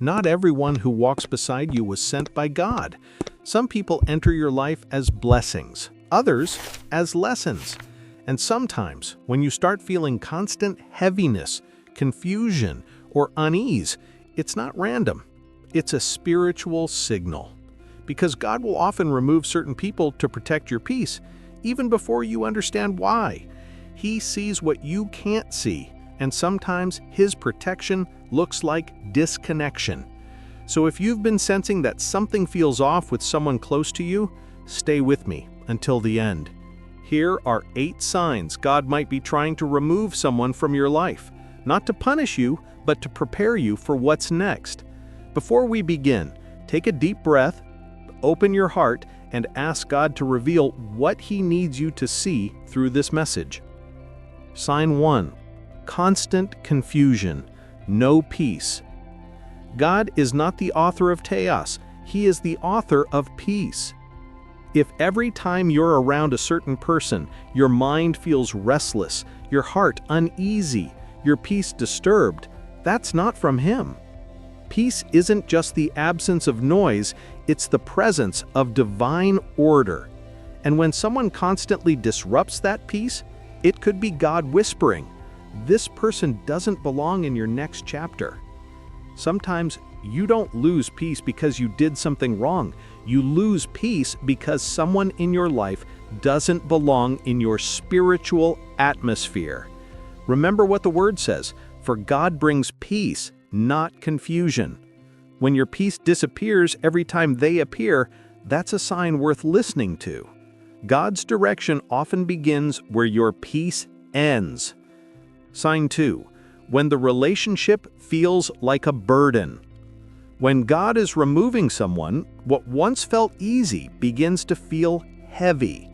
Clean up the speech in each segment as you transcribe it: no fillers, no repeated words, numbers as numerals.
Not everyone who walks beside you was sent by God. Some people enter your life as blessings, others as lessons. And sometimes, when you start feeling constant heaviness, confusion, or unease, it's not random. It's a spiritual signal. Because God will often remove certain people to protect your peace, even before you understand why. He sees what you can't see, and sometimes His protection looks like disconnection. So if you've been sensing that something feels off with someone close to you, stay with me until the end. Here are 8 signs God might be trying to remove someone from your life, not to punish you, but to prepare you for what's next. Before we begin, take a deep breath, open your heart, and ask God to reveal what He needs you to see through this message. Sign 1. Constant confusion, no peace. God is not the author of chaos. He is the author of peace. If every time you're around a certain person, your mind feels restless, your heart uneasy, your peace disturbed, that's not from Him. Peace isn't just the absence of noise, it's the presence of divine order. And when someone constantly disrupts that peace, it could be God whispering, "This person doesn't belong in your next chapter." Sometimes you don't lose peace because you did something wrong. You lose peace because someone in your life doesn't belong in your spiritual atmosphere. Remember what the Word says, for God brings peace, not confusion. When your peace disappears every time they appear, that's a sign worth listening to. God's direction often begins where your peace ends. Sign 2. When the relationship feels like a burden. When God is removing someone, what once felt easy begins to feel heavy.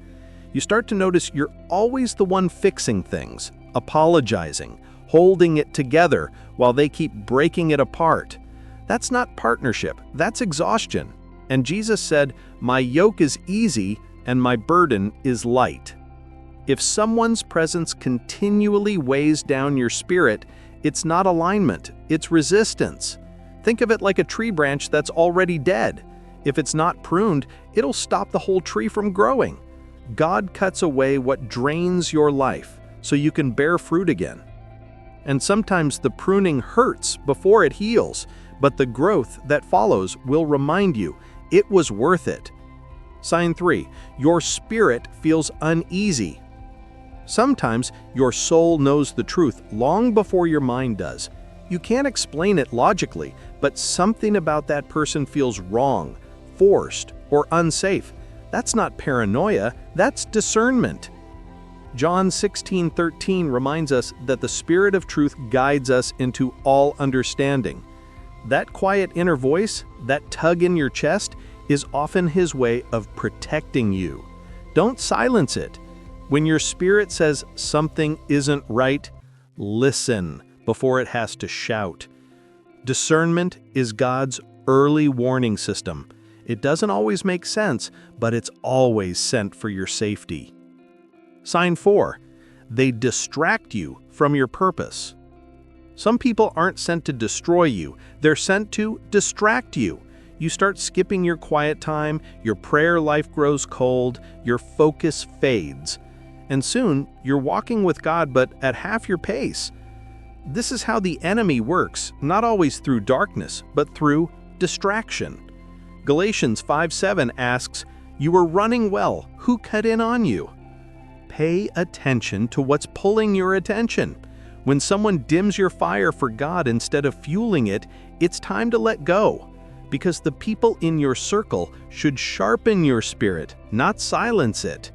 You start to notice you're always the one fixing things, apologizing, holding it together while they keep breaking it apart. That's not partnership, that's exhaustion. And Jesus said, "My yoke is easy and my burden is light." If someone's presence continually weighs down your spirit, it's not alignment, it's resistance. Think of it like a tree branch that's already dead. If it's not pruned, it'll stop the whole tree from growing. God cuts away what drains your life so you can bear fruit again. And sometimes the pruning hurts before it heals, but the growth that follows will remind you it was worth it. Sign 3. Your spirit feels uneasy. Sometimes your soul knows the truth long before your mind does. You can't explain it logically, but something about that person feels wrong, forced, or unsafe. That's not paranoia, that's discernment. John 16:13 reminds us that the Spirit of truth guides us into all understanding. That quiet inner voice, that tug in your chest, is often His way of protecting you. Don't silence it. When your spirit says something isn't right, listen before it has to shout. Discernment is God's early warning system. It doesn't always make sense, but it's always sent for your safety. Sign 4. They distract you from your purpose. Some people aren't sent to destroy you, they're sent to distract you. You start skipping your quiet time, your prayer life grows cold, your focus fades. And soon, you're walking with God but at half your pace. This is how the enemy works, not always through darkness, but through distraction. Galatians 5:7 asks, "You were running well, who cut in on you?" Pay attention to what's pulling your attention. When someone dims your fire for God instead of fueling it, it's time to let go. Because the people in your circle should sharpen your spirit, not silence it.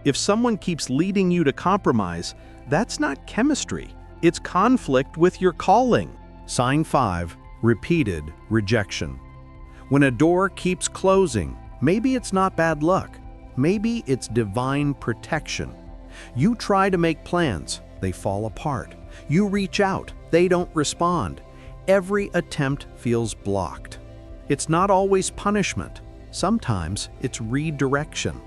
If someone keeps leading you to compromise, that's not chemistry. It's conflict with your calling. Sign 5. Repeated rejection. When a door keeps closing, maybe it's not bad luck. Maybe it's divine protection. You try to make plans, they fall apart. You reach out, they don't respond. Every attempt feels blocked. It's not always punishment. Sometimes it's redirection.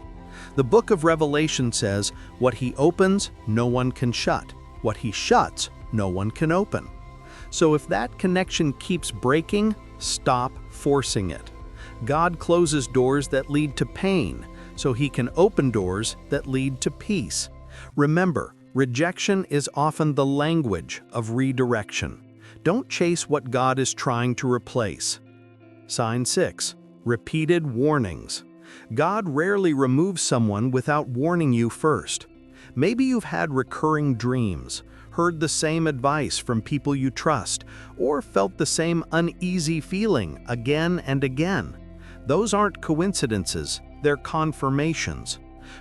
The book of Revelation says, "What He opens, no one can shut. What He shuts, no one can open." So if that connection keeps breaking, Stop forcing it. God closes doors that lead to pain, so He can open doors that lead to peace. Remember, rejection is often the language of redirection. Don't chase what God is trying to replace. Sign 6. Repeated warnings. God rarely removes someone without warning you first. Maybe you've had recurring dreams, heard the same advice from people you trust, or felt the same uneasy feeling again and again. Those aren't coincidences, they're confirmations.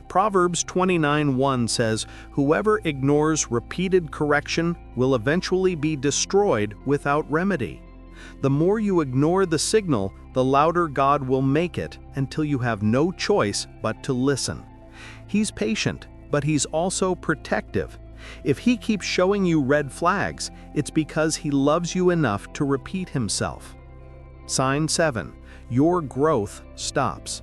Proverbs 29:1 says, "Whoever ignores repeated correction will eventually be destroyed without remedy." The more you ignore the signal, the louder God will make it until you have no choice but to listen. He's patient, but He's also protective. If He keeps showing you red flags, it's because He loves you enough to repeat Himself. Sign 7. Your growth stops.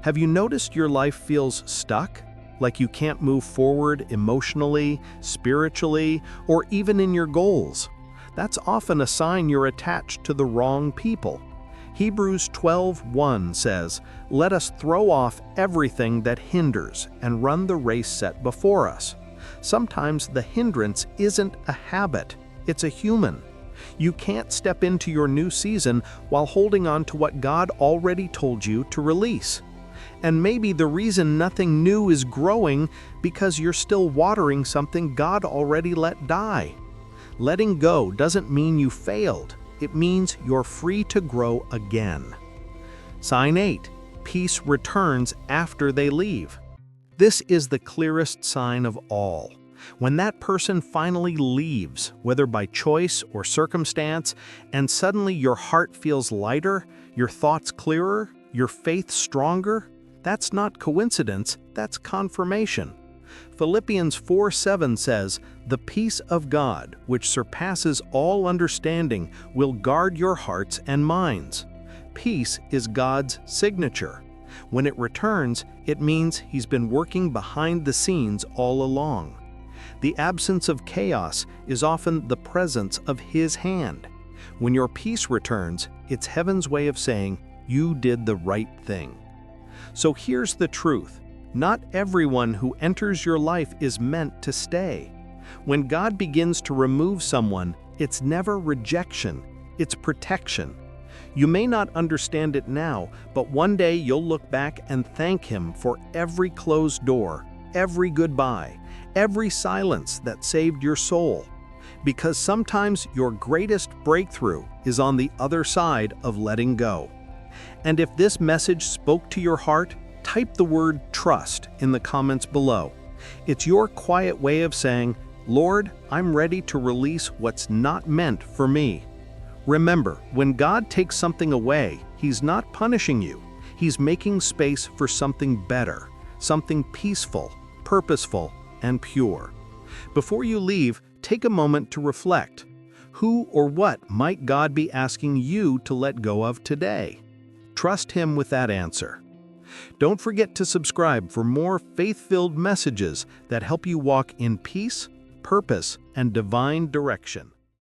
Have you noticed your life feels stuck? Like you can't move forward emotionally, spiritually, or even in your goals? That's often a sign you're attached to the wrong people. Hebrews 12:1 says, "Let us throw off everything that hinders and run the race set before us." Sometimes the hindrance isn't a habit, it's a human. You can't step into your new season while holding on to what God already told you to release. And maybe the reason nothing new is growing because you're still watering something God already let die. Letting go doesn't mean you failed. It means you're free to grow again. Sign 8. Peace returns after they leave. This is the clearest sign of all. When that person finally leaves, whether by choice or circumstance, and suddenly your heart feels lighter, your thoughts clearer, your faith stronger, that's not coincidence, that's confirmation. Philippians 4:7 says, "The peace of God, which surpasses all understanding, will guard your hearts and minds." Peace is God's signature. When it returns, it means He's been working behind the scenes all along. The absence of chaos is often the presence of His hand. When your peace returns, it's heaven's way of saying, "You did the right thing." So here's the truth. Not everyone who enters your life is meant to stay. When God begins to remove someone, it's never rejection, it's protection. You may not understand it now, but one day you'll look back and thank Him for every closed door, every goodbye, every silence that saved your soul. Because sometimes your greatest breakthrough is on the other side of letting go. And if this message spoke to your heart, type the word trust in the comments below. It's your quiet way of saying, "Lord, I'm ready to release what's not meant for me." Remember, when God takes something away, He's not punishing you. He's making space for something better, something peaceful, purposeful, and pure. Before you leave, take a moment to reflect. Who or what might God be asking you to let go of today? Trust Him with that answer. Don't forget to subscribe for more faith-filled messages that help you walk in peace, purpose, and divine direction.